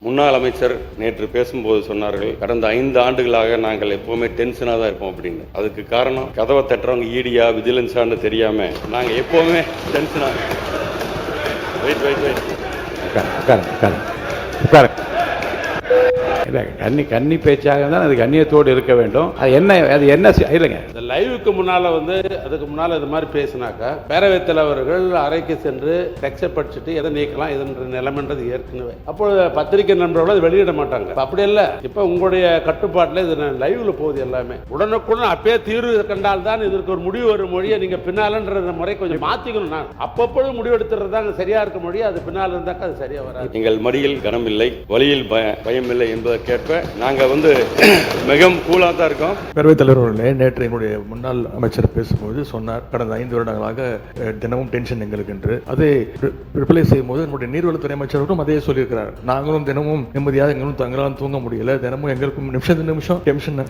முன்னாள் அமைச்சர் நேற்று பேசும்போது சொன்னார்கள், கடந்த 5 ஆண்டுகளாக நாங்கள் எப்பவுமே டென்ஷனாக தான் இருப்போம் அப்படின்னு. அதுக்கு காரணம் கதவை தட்டுறவங்க ஈடியா விஜிலன்ஸான்னு தெரியாம நாங்க எப்பவுமே டென்ஷனாக. கன்னி பேச்சாக தான் அது கண்ணியத்தோடு இருக்க வேண்டும். அது என்ன இல்லைங்க. இந்த லைவுக்கு முன்னால அதுக்கு முன்னால இது மாதிரி பேசினாக்கா பேரவைத் தலைவர்கள் அறைக்கு சென்று டெக்ஸ்ட் படிச்சுட்டு எதை நீக்கலாம் என்ற நிலைமைன்றது ஏற்கனவே. அப்பொழுது பத்திரிகை நண்பர்கள் அதை வெளியிட மாட்டாங்க. அப்படி இல்லை, இப்போ உங்களுடைய கட்டுப்பாட்டில் இது லைவ்ல போகுது எல்லாமே. உடனுக்குடன் அப்பயே தீர்வு கண்டால் தான் இதற்கு ஒரு முடிவு வரும் மொழியை நீங்க பின்னாலன்ற முறை கொஞ்சம் மாத்திக்கணும். நான் அப்பப்பொழுது முடிவு எடுத்துறதுதாங்க சரியா இருக்க மொழி. அது பின்னால் இருந்தாக்கா அது சரியா வராது. எங்கள் மடியில் கனமில்லை, வழியில் பயம் இல்லை என்பதற்கேற்ப நாங்கள் மிகவும் கூலாக தான் இருக்கோம். பேரவைத் தலைவர் அவர்களே, நேற்று என்னுடைய முன்னாள் அமைச்சர் பேசும்போது சொன்னார், கடந்த 5 வருடங்களாக தினமும் டென்ஷன் எங்களுக்கு என்று. அதை ரிப்ளை செய்யும் போது என்னுடைய நீர்வளத்துறை அமைச்சரும் அதே சொல்லியிருக்கிறார். நாங்களும் தினமும் நிம்மதியாக எங்களும் தங்களால் தூங்க முடியல, தினமும் எங்களுக்கும் நிமிஷம்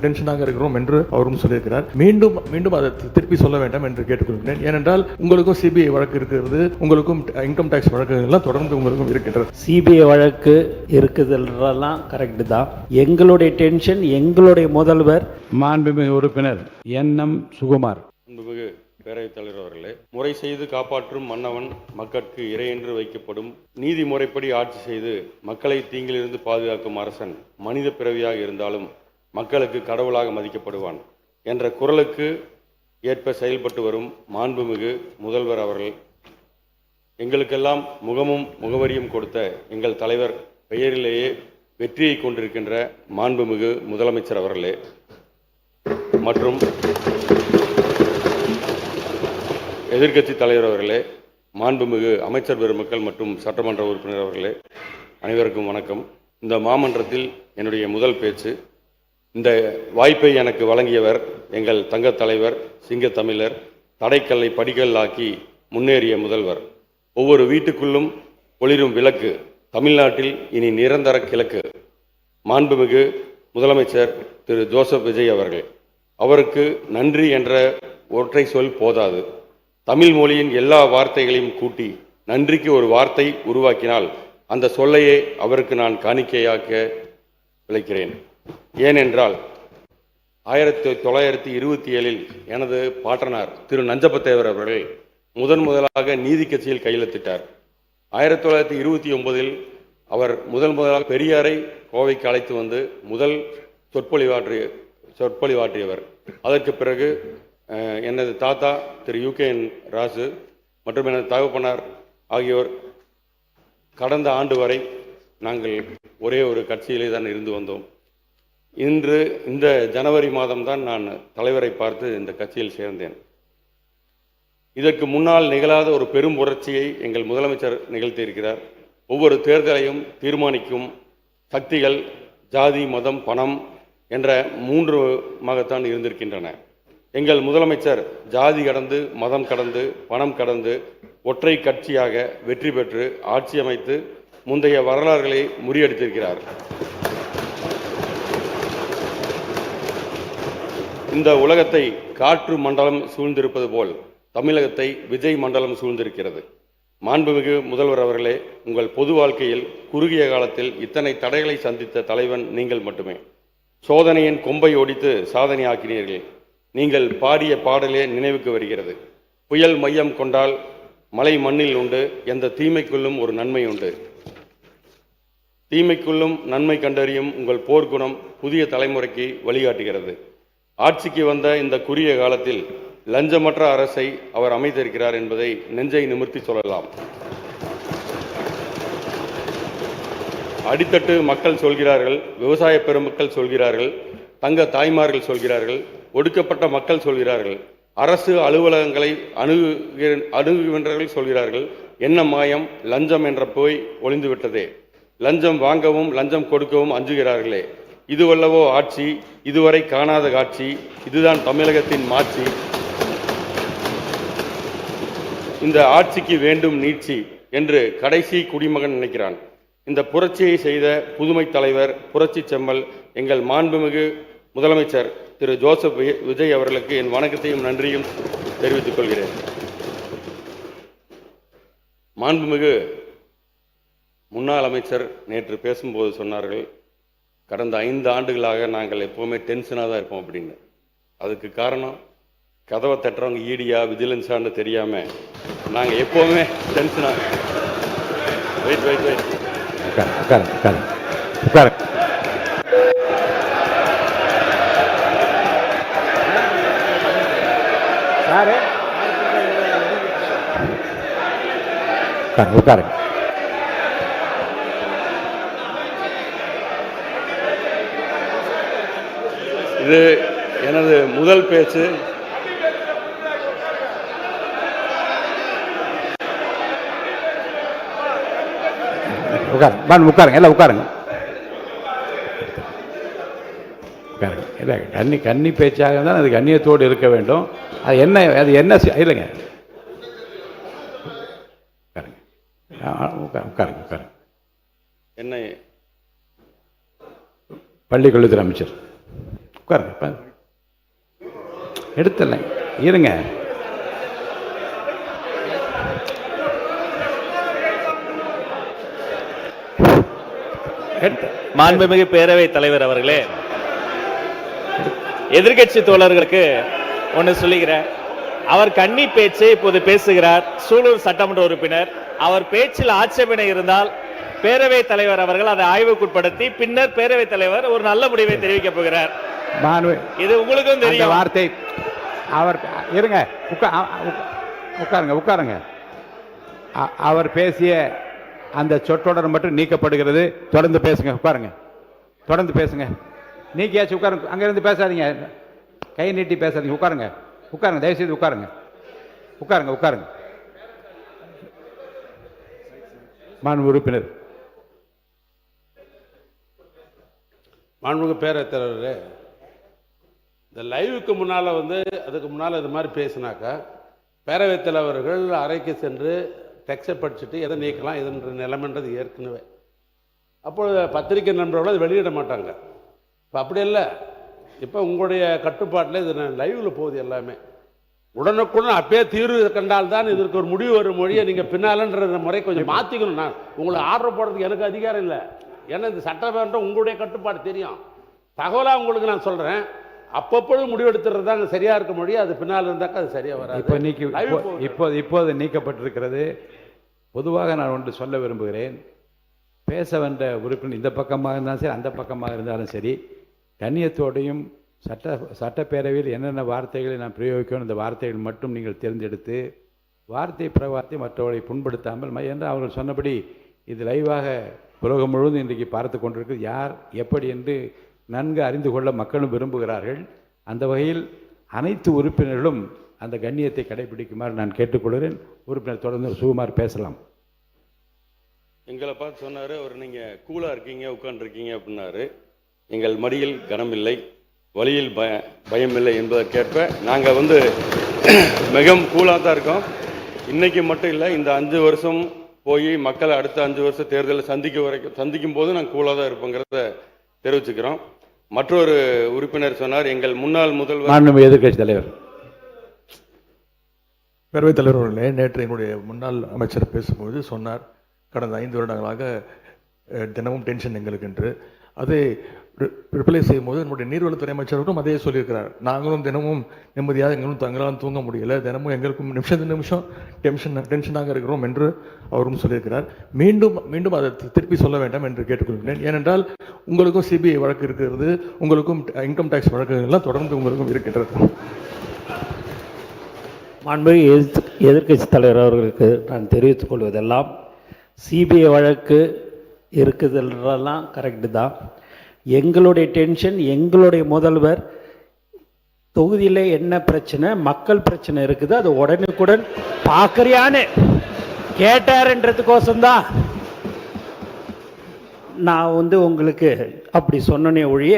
டென்ஷனாக இருக்கிறோம் என்று அவரும் சொல்லியிருக்கிறார். மீண்டும் அதை திருப்பி சொல்ல வேண்டாம் என்று கேட்டுக்கொள்கிறேன். ஏனென்றால் உங்களுக்கும் சிபிஐ வழக்கு இருக்கிறது, உங்களுக்கும் இன்கம் டாக்ஸ் வழக்கு எல்லாம் தொடர்ந்து உங்களுக்கும் இருக்கின்றது. சிபிஐ வழக்கு இருக்குதுன்றதெல்லாம் கரெக்ட் தான். எங்களுடைய டென்ஷன் எங்களுடைய முதல்வர் மாண்புமிகு உறுப்பினர் என்.எம். சுகுமார். மாண்புமிகு பேரவைத் தலைவர் அவர்களே, முறை செய்து காப்பாற்றும் மன்னவன் மக்களுக்கு இறை என்று வைக்கப்படும். நீதி முறைப்படி ஆட்சி செய்து மக்களை தீங்கிலிருந்து பாதுகாக்கும் அரசன் மனித பிறவியாக இருந்தாலும் மக்களுக்கு கடவுளாக மதிக்கப்படுவான் என்ற குரலுக்கு ஏற்ப செயல்பட்டு வரும் மாண்புமிகு முதல்வர் அவர்கள், எங்களுக்கெல்லாம் முகமும் முகவரியும் கொடுத்த எங்கள் தலைவர் பெயரிலேயே வெற்றியை கொண்டிருக்கின்ற மாண்புமிகு முதலமைச்சர் அவர்களே மற்றும் எதிர்க்கட்சி தலைவர் அவர்களே, மாண்புமிகு அமைச்சர் பெருமக்கள் மற்றும் சட்டமன்ற உறுப்பினர் அவர்களே, அனைவருக்கும் வணக்கம். இந்த மாமன்றத்தில் என்னுடைய முதல் பேச்சு. இந்த வாய்ப்பை எனக்கு வழங்கியவர் எங்கள் தங்க தலைவர், சிங்க தமிழர், தடைக்கல்லை படிக்கல்லாக்கி முன்னேறிய முதல்வர், ஒவ்வொரு வீட்டுக்குள்ளும் ஒளிரும் விளக்கு, தமிழ்நாட்டில் இனி நிரந்தர கிழக்கு, மாண்புமிகு முதலமைச்சர் திரு ஜோசப் விஜய் அவர்கள். அவருக்கு நன்றி என்ற ஒற்றை சொல் போதாது. தமிழ் மொழியின் எல்லா வார்த்தைகளையும் கூட்டி நன்றிக்கு ஒரு வார்த்தை உருவாக்கினால் அந்த சொல்லையே அவருக்கு நான் காணிக்கையாக்க விளைக்கிறேன். ஏனென்றால் 1927 எனது பாட்டனார் திரு நஞ்சப்பத்தேவர் அவர்கள் முதலாக நீதி கட்சியில் கையெழுத்திட்டார். 1929 அவர் முதலாக பெரியாரை கோவைக்கு அழைத்து வந்து முதல் சொற்பொழிவாற்றியவர். அதற்கு பிறகு எனது தாத்தா திரு யூகேஎன் ராசு மற்றும் எனது தகப்பனார் ஆகியோர் கடந்த ஆண்டு வரை நாங்கள் ஒரே ஒரு கட்சியிலே தான் இருந்து வந்தோம். இன்று இந்த ஜனவரி மாதம்தான் நான் தலைவரை பார்த்து இந்த கட்சியில் சேர்ந்தேன். இதற்கு முன்னால் நிகழாத ஒரு பெரும் புரட்சியை எங்கள் முதலமைச்சர் நிகழ்த்தியிருக்கிறார். ஒவ்வொரு தேர்தலையும் தீர்மானிக்கும் சக்திகள் ஜாதி, மதம், பணம் என்ற 3 இருந்திருக்கின்றன. எங்கள் முதலமைச்சர் ஜாதி கடந்து, மதம் கடந்து, பணம் கடந்து ஒற்றை கட்சியாக வெற்றி பெற்று ஆட்சி அமைத்து முந்தைய வரலாறுகளை முறியடித்திருக்கிறார். இந்த உலகத்தை காற்று மண்டலம் சூழ்ந்திருப்பது போல் தமிழகத்தை விஜய் மண்டலம் சூழ்ந்திருக்கிறது. மாண்புமிகு முதல்வர் அவர்களே, உங்கள் பொது வாழ்க்கையில் குறுகிய காலத்தில் இத்தனை தடைகளை சந்தித்த தலைவன் நீங்கள் மட்டுமே. சோதனையின் கொம்பை ஒடித்து சாதனை ஆக்கினீர்கள். நீங்கள் பாடிய பாடலே நினைவுக்கு வருகிறது. புயல் மையம் கொண்டால் மலை மண்ணில் உண்டு, எந்த தீமைக்குள்ளும் ஒரு நன்மை உண்டு. தீமைக்குள்ளும் நன்மை கண்டறியும் உங்கள் போர்க்குணம் புதிய தலைமுறைக்கு வழிகாட்டுகிறது. ஆட்சிக்கு வந்த இந்த குறுகிய காலத்தில் லஞ்சமற்ற அரசை அவர் அமைத்திருக்கிறார் என்பதை நெஞ்சை நிமிர்த்தி சொல்லலாம். அடித்தட்டு மக்கள் சொல்கிறார்கள், விவசாய பெருமக்கள் சொல்கிறார்கள், தங்க தாய்மார்கள் சொல்கிறார்கள், ஒடுக்கப்பட்ட மக்கள் சொல்கிறார்கள், அரசு அலுவலகங்களை அணுகுகின்றவர்கள் சொல்கிறார்கள், என்ன மாயம், லஞ்சம் என்ற போய் ஒளிந்துவிட்டதே, லஞ்சம் வாங்கவும் லஞ்சம் கொடுக்கவும் அஞ்சுகிறார்களே, இதுவல்லவோ ஆட்சி, இதுவரை காணாத காட்சி, இதுதான் தமிழகத்தின் மாட்சி, இந்த ஆட்சிக்கு வேண்டும் நீட்சி என்று கடைசி குடிமகன் நினைக்கிறான். இந்த புரட்சியை செய்த புதுமை தலைவர், புரட்சி செம்மல் எங்கள் மாண்புமிகு முதலமைச்சர் திரு ஜோசப் விஜய் அவர்களுக்கு என் வணக்கத்தையும் நன்றியும் தெரிவித்துக் கொள்கிறேன். மாண்புமிகு முன்னாள் அமைச்சர் நேற்று பேசும்போது சொன்னார்கள், கடந்த 5 ஆண்டுகளாக நாங்கள் எப்போவுமே டென்ஷனாக தான் இருப்போம் அப்படின்னு. அதுக்கு காரணம் கதவை தட்டுறவங்க ஈடியா விஜிலன்ஸான்னு தெரியாமல் நாங்கள் எப்போவுமே டென்ஷனாக. வெயிட் வெயிட் வெயிட் உட்காருங்க உட்காருங்க உட்காருங்க. யாரு உட்காருங்க உட்காருங்க. இது எனது முதல் பேச்சு. உட்காருங்க உட்காருங்க எல்லாம் உட்காருங்க உட்காருங்க. இல்லை கன்னி பேச்சாக இருந்தால் அது கண்ணியத்தோடு இருக்க வேண்டும். அது என்ன இல்லைங்க. உட்காருங்க உட்காருங்க உட்காருங்க. என்ன பள்ளிக்கல்வித்துறை அமைச்சர் உட்காருங்க. எடுத்தல இருங்க. மாண்புமிகு பேரவைத் தலைவர் அவர்களே, எதிர்க்கட்சி தோழர்களுக்கு ஒன்று சொல்லுகிறேன். அவர் கன்னி பேச்சை இப்போது பேசுகிறார். சூலூர் சட்டமன்ற உறுப்பினர், அவர் பேச்சில் ஆட்சேபனை இருந்தால் பேரவைத் தலைவர் அவர்கள் அதை ஆய்வுக்குட்படுத்தி பின்னர் பேரவைத் தலைவர் ஒரு நல்ல முடிவை தெரிவிக்கப் போகிறார். இது உங்களுக்கும் தெரியும். வார்த்தை அவர் இருங்க. உட்காருங்க உட்காருங்க. அவர் பேசிய அந்த சொற்றொடர் மட்டும் நீக்கப்படுகிறது. தொடர்ந்து பேசுங்க. உட்காருங்க. தொடர்ந்து பேசுங்க. நீக்கியாச்சு. உட்காருங்க. அங்கிருந்து பேசாதீங்க. கை நீட்டி பேசாதீங்க. உட்காருங்க உட்காருங்க. தயவுசெய்து உட்காருங்க. உட்காருங்க உட்காருங்க. மாண்பு உறுப்பினர். மாண்புமிகு பேரவைத் தலைவரே, இந்த லைவுக்கு முன்னால் அதுக்கு முன்னால் இது மாதிரி பேசினாக்கா பேரவைத் தலைவர்கள் அறைக்கு சென்று டெக்ஸ்டை படிச்சுட்டு எதை நீக்கலாம் எதுன்ற நிலைமைன்றது ஏற்கனவே. அப்பொழுது பத்திரிகை நண்பர்கள் அதை வெளியிட மாட்டாங்க. இப்போ அப்படி இல்லை. இப்போ உங்களுடைய கட்டுப்பாட்டில் இது லைவில் போகுது. எல்லாமே உடனுக்குடன் அப்பயே தீர்வு கண்டால்தான் இதற்கு ஒரு முடிவு வரும் மொழியை நீங்கள் பின்னாலன்ற முறை கொஞ்சம் மாற்றிக்கணும். நான் உங்களை ஆர்டர் போடுறதுக்கு எனக்கு அதிகாரம் இல்லை. ஏன்னா இந்த சட்டமன்றம் உங்களுடைய கட்டுப்பாடு தெரியும். தகவலாக உங்களுக்கு நான் சொல்கிறேன். அப்பப்பொழுது முடிவெடுத்துறது தாங்க சரியாக இருக்க மொழி. அது பின்னால் இருந்தாக்கா அது சரியாக வராது. இப்போது நீக்கப்பட்டிருக்கிறது. பொதுவாக நான் ஒன்று சொல்ல விரும்புகிறேன். பேச வந்த உறுப்பினர் இந்த பக்கமாக இருந்தாலும் சரி, அந்த பக்கமாக இருந்தாலும் சரி, கண்ணியத்தோடையும் சட்டப்பேரவையில் என்னென்ன வார்த்தைகளை நான் பிரயோகிக்கணும், இந்த வார்த்தைகள் மட்டும் நீங்கள் தேர்ந்தெடுத்து வார்த்தை பிரவார்த்தை மற்றவர்களை புண்படுத்தாமல் என்று அவர்கள் சொன்னபடி இது லைவாக உலகம் முழுவதும் இன்றைக்கு பார்த்து கொண்டிருக்கு. யார் எப்படி என்று நன்கு அறிந்து கொள்ள மக்களும் விரும்புகிறார்கள். அந்த வகையில் அனைத்து உறுப்பினர்களும் அந்த கண்ணியத்தை கடைபிடிக்குமாறு நான் கேட்டுக்கொள்கிறேன். உறுப்பினர் தொடர்ந்து சுகுமார் பேசலாம். எங்களை பார்த்து சொன்னார் அவர், நீங்கள் கூலாக இருக்கீங்க உட்காந்துருக்கீங்க அப்படின்னாரு. எங்கள் மடியில் கனமில்லை, வழியில் பயமில்லை என்பதற்கேற்ப நாங்கள் மிகவும் கூலாக தான் இருக்கோம். இன்றைக்கி மட்டும் இல்லை, இந்த 5 வருஷம் போய் மக்களை அடுத்த 5 வருஷ தேர்தலை சந்திக்கும் போது நாங்கள் கூலாக தான் இருப்போங்கிறத தெரிவிச்சுக்கிறோம். மற்றொரு உறுப்பினர் சொன்னார், எங்கள் முன்னாள் முதல்வர் எதிர்க்கட்சி தலைவர். பேரவைத் தலைவர் அவர்களே, நேற்று எங்களுடைய முன்னாள் அமைச்சர் பேசும்போது சொன்னார், கடந்த 5 வருடங்களாக தினமும் டென்ஷன் எங்களுக்கு என்று. அதை ரிப்ளை செய்யும்போது நம்முடைய நீர்வளத்துறை அமைச்சர்களும் அதே சொல்லியிருக்கிறார். நாங்களும் தினமும் நிம்மதியாக எங்களும் தங்களால் தூங்க முடியல, தினமும் எங்களுக்கும் நிமிஷம் டென்ஷனாக இருக்கிறோம் என்று அவரும் சொல்லியிருக்கிறார். மீண்டும் அதை திருப்பி சொல்ல வேண்டாம் என்று கேட்டுக்கொள்கிறேன். ஏனென்றால் உங்களுக்கும் சிபிஐ வழக்கு இருக்கிறது, உங்களுக்கும் இன்கம் டேக்ஸ் வழக்குகள்லாம் தொடர்ந்து உங்களுக்கும் இருக்கின்றது. மாண்புமிகு எதிர்க்கட்சி தலைவர் அவர்களுக்கு நான் தெரிவித்துக் கொள்வதெல்லாம், சிபிஐ வழக்கு இருக்குதுன்றதெல்லாம் கரெக்டு தான். எங்களுடைய டென்ஷன், எங்களுடைய முதல்வர் தொகுதியில் என்ன பிரச்சனை, மக்கள் பிரச்சனை இருக்குது, அது உடனுக்குடன் பார்க்கறியான்னு கேட்டார்ன்றதுக்கோசம்தான் நான் உங்களுக்கு அப்படி சொன்னனே ஒழிய,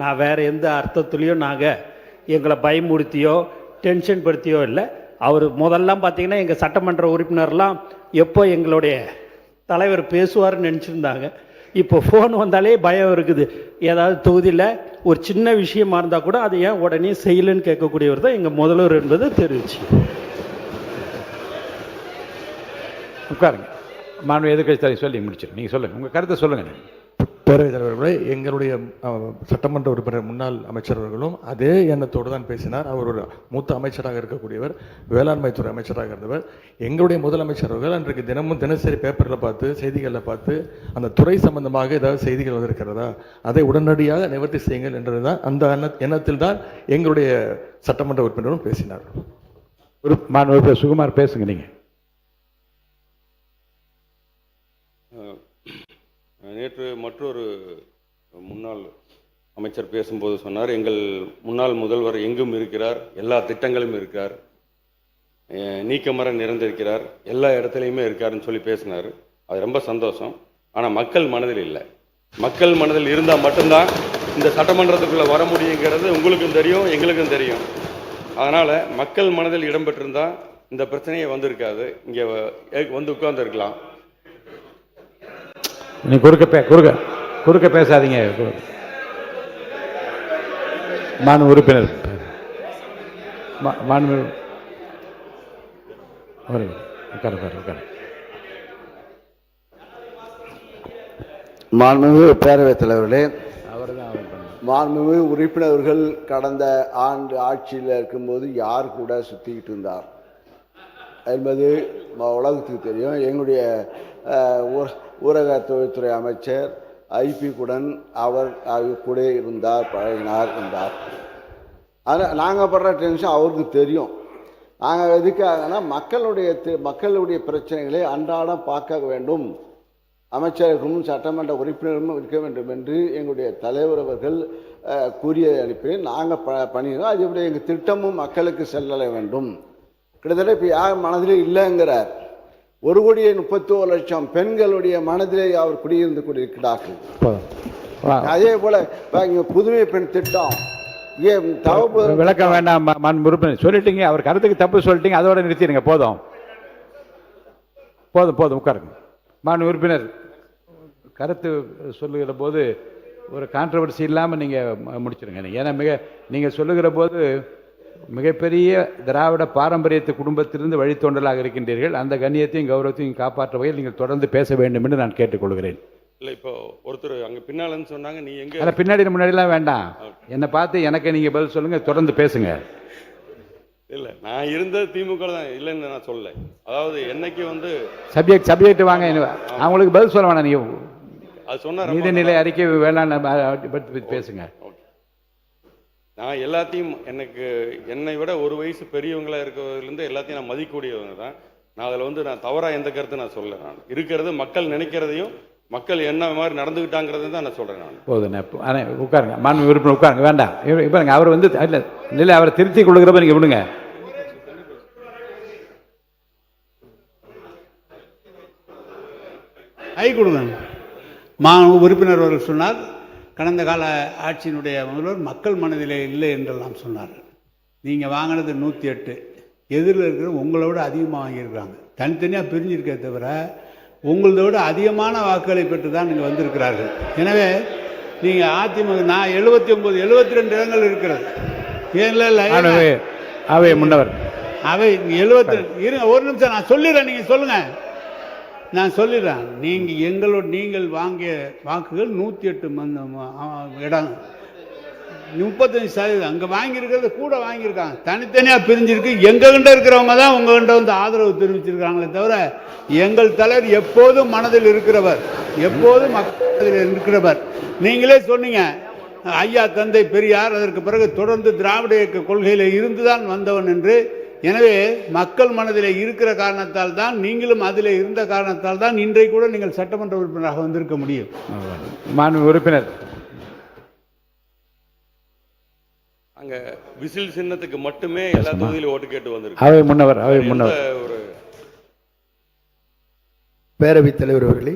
நான் வேறு எந்த அர்த்தத்துலேயும் நாங்கள் எங்களை பயமுறுத்தியோ டென்ஷன் படுத்தியோ இல்லை. அவர் முதல்லாம் பார்த்தீங்கன்னா எங்கள் சட்டமன்ற உறுப்பினர்லாம் எப்போ எங்களுடைய தலைவர் பேசுவார்னு நினச்சிருந்தாங்க. இப்போ ஃபோன் வந்தாலே பயம் இருக்குது. ஏதாவது தொகுதியில் ஒரு சின்ன விஷயமா இருந்தால் கூட அதை ஏன் உடனே செய்யலைன்னு கேட்கக்கூடியவர் தான் எங்கள் முதல்வர் என்பதை தெரிவிச்சு. உட்காருங்க மாண்பு எதிர்க்கட்சி தலைவர் சொல்லி முடிச்சிடும். நீங்கள் சொல்லுங்கள், உங்கள் கருத்தை சொல்லுங்கள். பேரவைத் தலைவர்களே, எங்களுடைய சட்டமன்ற உறுப்பினர் முன்னாள் அமைச்சர் அவர்களும் அதே எண்ணத்தோடு தான் பேசினார். அவர் ஒரு மூத்த அமைச்சராக இருக்கக்கூடியவர், வேளாண்மைத்துறை அமைச்சராக இருந்தவர். எங்களுடைய முதலமைச்சர் அவர்கள் அன்றைக்கு தினசரி பேப்பரில் பார்த்து, செய்திகளில் பார்த்து, அந்த துறை சம்பந்தமாக ஏதாவது செய்திகள் வந்திருக்கிறதா, அதை உடனடியாக நிவர்த்தி செய்யுங்கள் என்றதுதான், அந்த எண்ணத்தில் தான் எங்களுடைய சட்டமன்ற உறுப்பினரும் பேசினார். மாண்பு உறுப்பினர் சுகுமார் பேசுங்க. நீங்கள் நேற்று மற்றொரு முன்னாள் அமைச்சர் பேசும்போது சொன்னார், எங்கள் முன்னாள் முதல்வர் எங்கும் இருக்கிறார், எல்லா திட்டங்களும் இருக்கார், நீக்கமர நிறைந்திருக்கிறார், எல்லா இடத்துலையுமே இருக்காருன்னு சொல்லி பேசினார். அது ரொம்ப சந்தோஷம். ஆனால் மக்கள் மனதில் இல்லை. மக்கள் மனதில் இருந்தால் மட்டும்தான் இந்த சட்டமன்றத்துக்குள்ளே வர முடியுங்கிறது உங்களுக்கும் தெரியும், எங்களுக்கும் தெரியும். அதனால் மக்கள் மனதில் இடம்பெற்றிருந்தால் இந்த பிரச்சனையே வந்திருக்காது. இங்கே வந்து உட்கார்ந்துருக்கலாம். நீ குறுக்க பேசாதீங்க. மாண்பு உறுப்பினர் மாண்புமிகு பேரவைத் தலைவர்களே, மாண்புமிகு உறுப்பினர்கள் கடந்த ஆண்டு ஆட்சியில் இருக்கும்போது யார் கூட சுற்றிக்கிட்டு இருந்தார் என்பது உலகத்துக்கு தெரியும். எங்களுடைய ஊரக தொழில்துறை அமைச்சர் ஐபி குடன் அவர் கூட இருந்தார், பழகினார் இருந்தார். ஆனால் நாங்கள் படுற டென்ஷன் அவருக்கு தெரியும். நாங்கள் எதுக்காகனா மக்களுடைய பிரச்சனைகளை அன்றாடம் பார்க்க வேண்டும், அமைச்சர்களும் சட்டமன்ற உறுப்பினர்களும் இருக்க வேண்டும் என்று எங்களுடைய தலைவர் அவர்கள் கூறிய அனுப்பி நாங்கள் பண்ணினோம். அது எப்படி எங்கள் திட்டமும் மக்களுக்கு செல்ல வேண்டும். கிட்டத்தட்ட இப்போ யார் மனதிலே இல்லைங்கிறார். 1,31,00,000 பெண்களுடைய மனதிலே அவர் குடியிருந்து கொண்டிருக்கிறார்கள். அதே போல இங்கே புதுமை பெண் திட்டம் விளக்கம் வேண்டாம். மாண்பு உறுப்பினர் சொல்லிட்டீங்க, அவர் கருத்துக்கு தப்பு சொல்லிட்டீங்க, அதோட நிறுத்திடுங்க. போதும் உட்காருங்க. மாண்பு உறுப்பினர் கருத்து சொல்லுகிற போது ஒரு கான்ட்ரவர்சி இல்லாமல் நீங்கள் முடிச்சிடுங்க. ஏன்னா நீங்கள் சொல்லுகிற போது மிகப்பெரிய திராவிட பாரம்பரியத்து குடும்பத்திலிருந்து வழித்தோன்றலாக இருக்கின்றீர்கள். அந்த கண்ணியத்தையும் கௌரவத்தையும் காப்பாற்ற வகையில் நீங்கள் தொடர்ந்து பேச வேண்டும் என்று நான் கேட்டுக்கொள்கிறேன். இல்லை, இப்போ ஒருத்தர் அங்கே பின்னாலன்னு சொன்னாங்க, நீ எங்கே? அதில் பின்னாடி முன்னாடிலாம் வேண்டாம், என்னை பார்த்து எனக்கு நீங்கள் பதில் சொல்லுங்கள், தொடர்ந்து பேசுங்க. இல்லை, நான் இருந்த திமுக தான் இல்லைன்னு நான் சொல்லலை. அதாவது என்னைக்கு வந்து சப்ஜெக்ட் வாங்க, அவங்களுக்கு பதில் சொல்ல வேணாம். நீங்கள் அது சொன்ன நீதிநிலை அறிக்கை வேளாண் பற்றி பேசுங்க. நான் எல்லாத்தையும் என்னை விட ஒரு வயசு பெரியவங்களாக இருக்கிறதுலேருந்து எல்லாத்தையும் நான் மதிக்கக்கூடியவங்க தான். நான் அதில் வந்து நான் தவறாக எந்த கருத்து நான் சொல்ல. நான் இருக்கிறது மக்கள் நினைக்கிறதையும் மக்கள் என்ன மாதிரி நடந்துக்கிட்டாங்கிறது தான் நான் சொல்கிறேன். நான் போதும், உட்காருங்க. மாண்பு உறுப்பினர் உட்காருங்க. வேண்டாம், பாருங்க அவர் வந்து இல்லை, அவரை திருத்தி கொள்ளுகிறப்ப நீங்கள் விடுங்க. கை கொடுங்க. உறுப்பினர் அவர்கள் சொன்னார், கடந்த கால ஆட்சியினுடைய முதல்வர் மக்கள் மனதிலே இல்லை என்றெல்லாம் சொன்னார். நீங்கள் வாங்கினது 108, எதிரில் இருக்கிற உங்களோட அதிகமாக வாங்கியிருக்கிறாங்க. தனித்தனியாக பிரிஞ்சிருக்கே தவிர உங்களோட அதிகமான வாக்குகளை பெற்று தான் நீங்கள் வந்திருக்கிறார்கள். எனவே நீங்கள் அதிமுக நான் 79 72 இடங்கள் இருக்கிறது. அவை முன்னவர் அவை 72 இருங்க, ஒரு நிமிஷம் நான் சொல்லிடுறேன், நீங்கள் சொல்லுங்கள். நான் சொல்லிடுறேன். நீங்கள் வாங்கிய வாக்குகள் 108 இடம், 35% அங்கே வாங்கியிருக்கிறது கூட வாங்கியிருக்காங்க. தனித்தனியாக பிரிஞ்சிருக்கு. எங்ககிட்ட இருக்கிறவங்க தான் உங்ககிட்ட வந்து ஆதரவு தெரிவிச்சிருக்காங்களே தவிர எங்கள் தலைவர் எப்போதும் மனதில் இருக்கிறவர், எப்போதும் மக்கள் இருக்கிறவர். நீங்களே சொன்னீங்க, ஐயா தந்தை பெரியார் அதற்கு பிறகு தொடர்ந்து திராவிட இயக்க கொள்கையில் இருந்துதான் வந்தவன் என்று. எனவே மக்கள் மனதில் இருக்கிற காரணத்தால் தான், நீங்களும் அதில் இருந்த காரணத்தால் தான் இன்றைக்கு கூட நீங்கள் சட்டமன்ற உறுப்பினராக வந்திருக்க முடியும். மாண்பு உறுப்பினர், அங்க விசில் சின்னத்துக்கு மட்டுமே எல்லா தொகுதியிலும் ஓட்டு கேட்டு வந்திருக்கு. அவை முன்னவர் ஒரு பேரவைத் தலைவர் அவர்களே,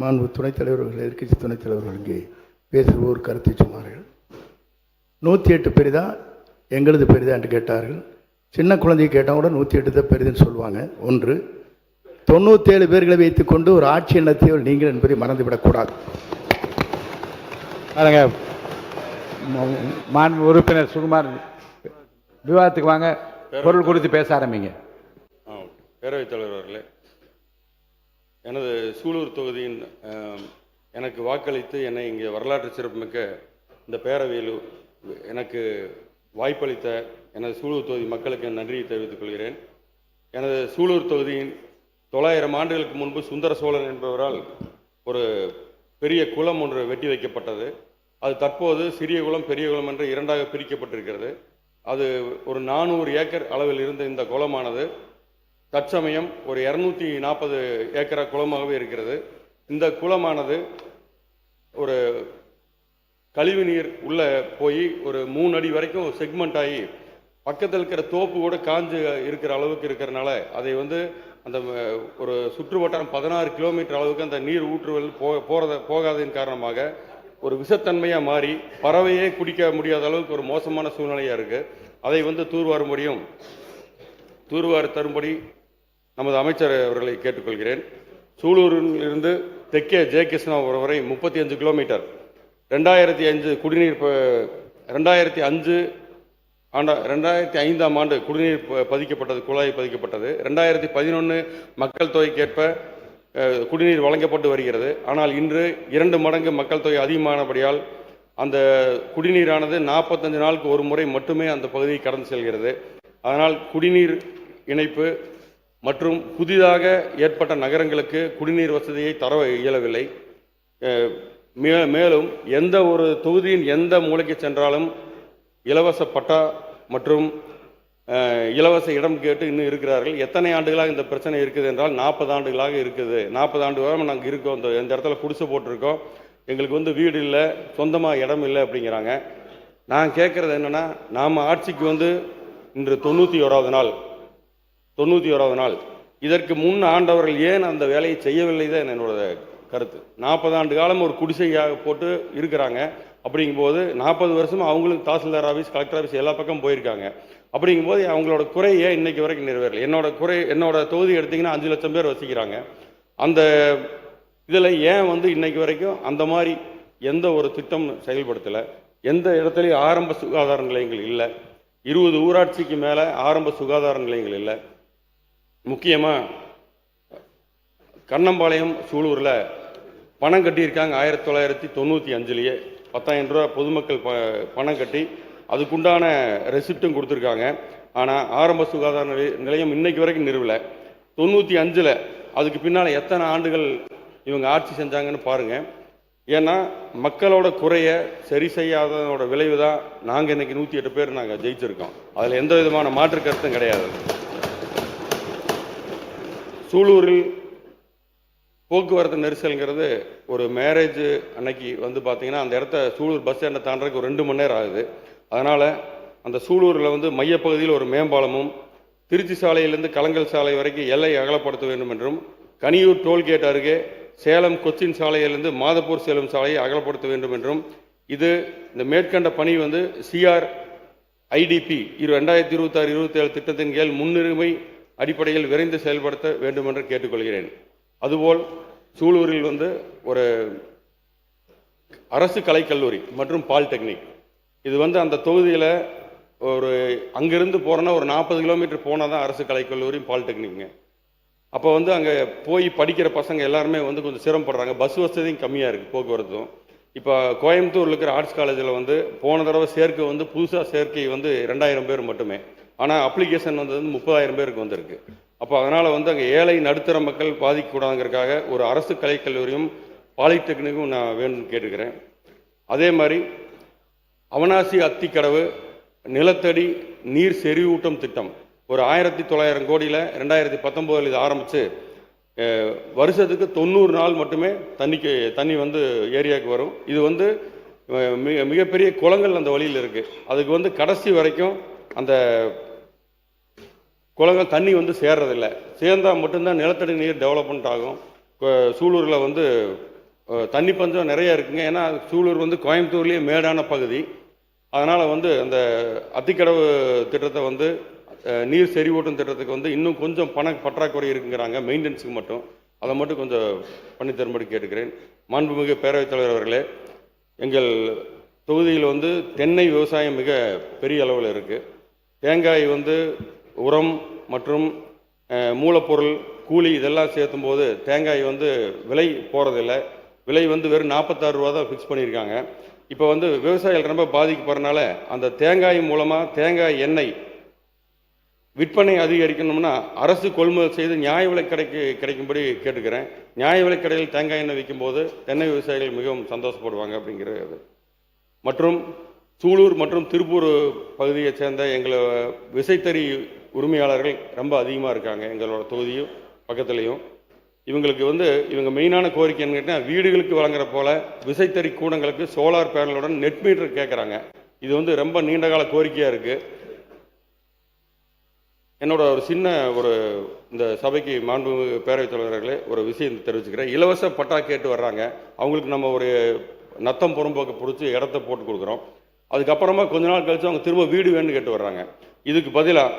மாண்பு துணைத் தலைவர் அவர்கள், எதிர்க்கட்சி துணைத் தலைவர்களுக்கு பேசுவோர் கருத்தை சொன்னார்கள். 108 பெரிதா எங்களது பெரிதா என்று கேட்டார்கள். சின்ன குழந்தையை கேட்டால் கூட 108 தான் பெரிதுன்னு சொல்லுவாங்க. ஒன்று, 97 பேர்களை வைத்துக்கொண்டு ஒரு ஆட்சி நடத்தியவர் நீங்கள் என்பதை மறந்துவிடக்கூடாது. மாண்பு உறுப்பினர் சுகுமார், விவாதத்துக்கு வாங்க, பொருள் குறித்து பேச ஆரம்பிங்க. பேரவைத் தலைவர் அவர்களே, எனது சூலூர் தொகுதியின் எனக்கு வாக்களித்து என்னை இங்கே வரலாற்று சிறப்புமிக்க இந்த பேரவையில் எனக்கு வாய்ப்பளித்த எனது சூலூர் தொகுதி மக்களுக்கு நன்றியை தெரிவித்துக் கொள்கிறேன். எனது சூலூர் தொகுதியின் 900 ஆண்டுகளுக்கு முன்பு சுந்தர சோழன் என்பவரால் ஒரு பெரிய குளம் ஒன்று வெட்டி வைக்கப்பட்டது. அது தற்போது சிறிய குளம் பெரிய குளம் என்று இரண்டாக பிரிக்கப்பட்டிருக்கிறது. அது ஒரு 400 ஏக்கர் அளவில் இருந்த இந்த குளமானது தற்சமயம் ஒரு 240 ஏக்கரா குளமாகவே இருக்கிறது. இந்த குளமானது ஒரு கழிவு நீர் உள்ள போய் ஒரு 3 அடி வரைக்கும் செக்மெண்ட் ஆகி பக்கத்தில் இருக்கிற தோப்பு கூட காஞ்சு இருக்கிற அளவுக்கு இருக்கிறனால அதை அந்த ஒரு சுற்று வட்டாரம் 16 கிலோமீட்டர் அளவுக்கு அந்த நீர் ஊற்றுவல் போகாததின் காரணமாக ஒரு விஷத்தன்மையாக மாறி பறவையே குடிக்க முடியாத அளவுக்கு ஒரு மோசமான சூழ்நிலையாக இருக்குது. அதை தூர்வாரி தரும்படி நமது அமைச்சர் அவர்களை கேட்டுக்கொள்கிறேன். சூலூரில் இருந்து தெற்கே ஜெயகிருஷ்ணாபுரம் வரை 35 கிலோமீட்டர் 2005 குடிநீர் 2005ஆம் ஆண்டு குடிநீர் பதிக்கப்பட்டது, குழாய் பதிக்கப்பட்டது. 2011 மக்கள் தொகைக்கேற்ப குடிநீர் வழங்கப்பட்டு வருகிறது. ஆனால் இன்று 2 மடங்கு மக்கள் தொகை அதிகமானபடியால் அந்த குடிநீரானது 45 நாளுக்கு ஒரு முறை மட்டுமே அந்த பகுதியை கடந்து செல்கிறது. அதனால் குடிநீர் இணைப்பு மற்றும் புதிதாக ஏற்பட்ட நகரங்களுக்கு குடிநீர் வசதியை தர இயலவில்லை. மேலும் எந்த ஒரு தொகுதியின் எந்த மூலைக்கு சென்றாலும் இலவச பட்டா மற்றும் இலவச இடம் கேட்டு இன்னும் இருக்கிறார்கள். எத்தனை ஆண்டுகளாக இந்த பிரச்சனை இருக்குது என்றால் 40 ஆண்டுகளாக இருக்குது. 40 ஆண்டு காலம் நாங்கள் இருக்கோம், இந்த இடத்துல குடிசை போட்டிருக்கோம், எங்களுக்கு வீடு இல்லை, சொந்தமாக இடம் இல்லை அப்படிங்கிறாங்க. நான் கேட்குறது என்னென்னா, நாம் ஆட்சிக்கு இன்று 91வது நாள். இதற்கு முன் ஆண்டவர்கள் ஏன் அந்த வேலையை செய்யவில்லை தான் என்னோட கருத்து. 40 ஆண்டு காலம் ஒரு குடிசையாக போட்டு இருக்கிறாங்க. அப்படிங்கும்போது 40 வருஷம் அவங்களுக்கு தாசில்தார் ஆஃபீஸ், கலெக்டர் ஆஃபீஸ் எல்லா பக்கம் போயிருக்காங்க. அப்படிங்கும்போது அவங்களோட குறை ஏன் இன்னைக்கு வரைக்கும் நிறைவேறலை? என்னோட தொகுதி எடுத்திங்கன்னா 5 லட்சம் பேர் வசிக்கிறாங்க. அந்த இதில் ஏன் இன்னைக்கு வரைக்கும் அந்த மாதிரி எந்த ஒரு திட்டம் செயல்படுத்தலை? எந்த இடத்துலையும் ஆரம்ப சுகாதார நிலையங்கள் இல்லை. 20 ஊராட்சிக்கு மேலே ஆரம்ப சுகாதார நிலையங்கள் இல்லை. முக்கியமாக கண்ணம்பாளையம் சூலூரில் பணம் கட்டியிருக்காங்க. 1995லேயே 10,000 ரூபா பொதுமக்கள் பணம் கட்டி அதுக்குண்டான ரெசிப்டும் கொடுத்துருக்காங்க. ஆனால் ஆரம்ப சுகாதார நிலையம் இன்னைக்கு வரைக்கும் நிறுவலை. 95ல் அதுக்கு பின்னால் எத்தனை ஆண்டுகள் இவங்க ஆட்சி செஞ்சாங்கன்னு பாருங்கள். ஏன்னா மக்களோட குறைய சரி செய்யாததோட விளைவு தான் நாங்கள் இன்னைக்கு 108 பேர் நாங்கள் ஜெயிச்சிருக்கோம். அதில் எந்த விதமான மாற்று கருத்தும் கிடையாது. சூலூரில் போக்குவரத்து நெரிசல்ங்கிறது ஒரு மேரேஜ் அன்னைக்கு பார்த்தீங்கன்னா அந்த இடத்த சூலூர் பஸ் ஸ்டாண்டை தாண்டறதுக்கு ஒரு 2 மணி நேரம் ஆகுது. அதனால் அந்த சூலூரில் மையப்பகுதியில் ஒரு மேம்பாலமும், திருச்சி சாலையிலிருந்து கலங்கல் சாலை வரைக்கும் எல்லை அகலப்படுத்த வேண்டும் என்றும், கனியூர் டோல்கேட் அருகே சேலம் கொச்சின் சாலையிலிருந்து மாதப்பூர் சேலம் சாலையை அகலப்படுத்த வேண்டும் என்றும், இது இந்த மேற்கண்ட பணி CRIDP 2026-27 திட்டத்தின் கீழ் முன்னுரிமை அடிப்படையில் விரைந்து செயல்படுத்த வேண்டும் என்று கேட்டுக்கொள்கிறேன். அதுபோல் சூலூரில் ஒரு அரசு கலைக்கல்லூரி மற்றும் பாலிடெக்னிக், இது அந்த தொகுதியில் ஒரு அங்கிருந்து போகிறோன்னா ஒரு 40 கிலோமீட்டர் போனால் தான் அரசு கலைக்கல்லூரி பாலிடெக்னிக்குங்க. அப்போ அங்கே போய் படிக்கிற பசங்க எல்லாருமே கொஞ்சம் சிரமப்படுறாங்க. பஸ் வசதியும் கம்மியாக இருக்குது, போக்குவரத்தும். இப்போ கோயம்புத்தூரில் இருக்கிற ஆர்ட்ஸ் காலேஜில் போன தடவை சேர்க்கை புதுசாக சேர்க்கை 2000 பேர் மட்டுமே. ஆனால் அப்ளிகேஷன் 30,000 பேருக்கு வந்திருக்கு. அப்போ அதனால் அங்கே ஏழை நடுத்தர மக்கள் பாதிக்கக்கூடாதுங்கிறதுக்காக ஒரு அரசு கலைக்கல்லூரியும் பாலிடெக்னிக்கும் நான் வேணும்னு கேட்டுக்கிறேன். அதே மாதிரி அவனாசி அத்திக்கடவு நிலத்தடி நீர் செறிவூட்டும் திட்டம் ஒரு 1900 கோடியில் 2019 இது ஆரம்பித்து வருஷத்துக்கு 90 நாள் மட்டுமே தண்ணி ஏரியாவுக்கு வரும். இது மிகப்பெரிய குளங்கள் அந்த வழியில் இருக்குது. அதுக்கு கடைசி வரைக்கும் அந்த குளங்கள் தண்ணி சேர்றதில்லை. சேர்ந்தால் மட்டும்தான் நிலத்தடி நீர் டெவலப்மெண்ட் ஆகும். சூலூரில் தண்ணி பஞ்சம் நிறைய இருக்குங்க. ஏன்னா சூலூர் கோயம்புத்தூர்லேயே மேடான பகுதி. அதனால் அந்த அத்திக்கடவு திட்டத்தை நீர் செறிவூட்டும் திட்டத்துக்கு இன்னும் கொஞ்சம் பண பற்றாக்குறை இருக்குங்கிறாங்க, மெயின்டெனன்ஸுக்கு மட்டும். அதை மட்டும் கொஞ்சம் பண்ணி தரும்படி கேட்டுக்கிறேன். மாண்புமிகு பேரவைத் தலைவர் அவர்களே, எங்கள் தொகுதியில் தென்னை விவசாயம் மிக பெரிய அளவில் இருக்குது. தேங்காய் உரம் மற்றும் மூலப்பொருள் கூலி இதெல்லாம் சேர்த்தும் போது தேங்காய் வந்து விலை போகிறதில்ல. விலை வந்து வெறும் 46 ரூபா தான் ஃபிக்ஸ் பண்ணியிருக்காங்க. இப்போ வந்து விவசாயிகள் ரொம்ப பாதிக்கப்படுறதுனால அந்த தேங்காய் மூலமாக தேங்காய் எண்ணெய் விற்பனை அதிகரிக்கணும்னா அரசு கொள்முதல் செய்து நியாய விலை கிடைக்கும்படி கேட்டுக்கிறேன். நியாய விலை கடையில் தேங்காய் எண்ணெய் விற்கும்போது தென்னை விவசாயிகள் மிகவும் சந்தோஷப்படுவாங்க அப்படிங்கிறது. மற்றும் சூலூர் மற்றும் திருப்பூர் பகுதியைச் சேர்ந்த எங்களை விசைத்தறி உரிமையாளர்கள் ரொம்ப அதிகமாக இருக்காங்க எங்களோட தொகுதியும் பக்கத்துலேயும். இவங்களுக்கு வந்து இவங்க மெயினான கோரிக்கை என்ன கேட்டால், வீடுகளுக்கு வழங்குற போல விசைத்தறி கூடங்களுக்கு சோலார் பேனலுடன் நெட் மீட்டர் கேட்குறாங்க. இது வந்து ரொம்ப நீண்டகால கோரிக்கையாக இருக்குது. என்னோட ஒரு சின்ன இந்த சபைக்கு மாண்புமிகு பேரவைத் தலைவர்களே ஒரு விஷயம் தெரிவிச்சுக்கிறேன். இலவச பட்டா கேட்டு வர்றாங்க. அவங்களுக்கு நம்ம ஒரு நத்தம் புறம்போக்கு பிடிச்சி இடத்த போட்டு கொடுக்குறோம். அதுக்கப்புறமா கொஞ்ச நாள் கழித்து அவங்க திரும்ப வீடு வேணும்னு கேட்டு வர்றாங்க. இதுக்கு பதிலாக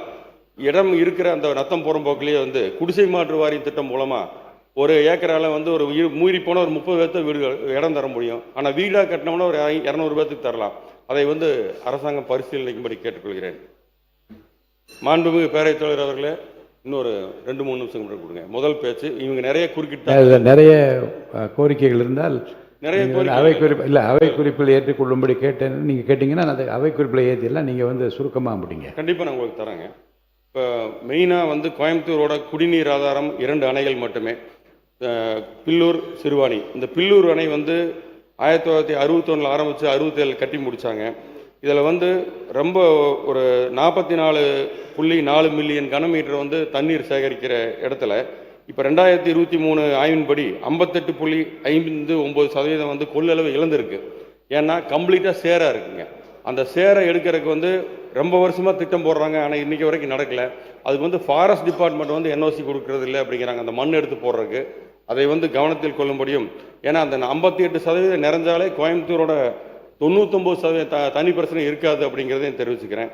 இடம் இருக்கிற அந்த நத்தம் புறம்போக்கிலேயே வந்து குடிசை மாற்று வாரிய திட்டம் மூலமாக ஒரு ஏக்கரால் வந்து ஒரு மீறி போனால் ஒரு 30 பேர்த்த வீடு இடம் தர முடியும். ஆனால் வீடாக கட்டினோம்னா ஒரு 200 பேர்த்துக்கு தரலாம். அதை வந்து அரசாங்கம் பரிசீலனைக்கும்படி கேட்டுக்கொள்கிறேன். மாண்புமிகு பேரவைத் தலைவர் அவர்களே, இன்னொரு 2-3 நிமிஷம் மட்டும் கொடுங்க. முதல் பேச்சு இவங்க நிறைய குறுக்கிட்டாங்க. நிறைய கோரிக்கைகள் இருந்தால் நிறைய அவை குறிப்பு இல்லை, அவை குறிப்பில் ஏற்றுக்கொள்ளும்படி கேட்டேன். நீங்கள் கேட்டிங்கன்னா அந்த அவை குறிப்பில் ஏற்றிடலாம். நீங்கள் வந்து சுருக்கமாக முடிங்க. கண்டிப்பாக நான் உங்களுக்கு தரேங்க. இப்போ மெயினாக வந்து கோயம்புத்தூரோட குடிநீர் ஆதாரம் 2 அணைகள் மட்டுமே. பில்லூர், சிறுவாணி. இந்த பில்லூர் அணை வந்து 1961 ஆரம்பித்து 67 கட்டி முடித்தாங்க. இதில் வந்து ரொம்ப ஒரு 44.4 மில்லியன் கனமீட்டர் வந்து தண்ணீர் சேகரிக்கிற இடத்துல இப்போ 2023 ஆய்வின்படி 58.59% வந்து கொள்ளளவு இழந்திருக்கு. ஏன்னா கம்ப்ளீட்டாக சேராக இருக்குங்க. அந்த சேரை எடுக்கிறதுக்கு வந்து ரொம்ப வருஷமாக திட்டம் போடுறாங்க. ஆனால் இன்றைக்கி வரைக்கும் நடக்கலை. அதுக்கு வந்து ஃபாரஸ்ட் டிபார்ட்மெண்ட் வந்து என்ஓசி கொடுக்கறது இல்லை அப்படிங்கிறாங்க அந்த மண் எடுத்து போடுறதுக்கு. அதை வந்து கவனத்தில் கொள்ள முடியும். ஏன்னா அந்த 58% நிறைஞ்சாலே கோயம்புத்தூரோட 99% தனி பிரச்சனை இருக்காது அப்படிங்கிறதையும் தெரிவிச்சுக்கிறேன்.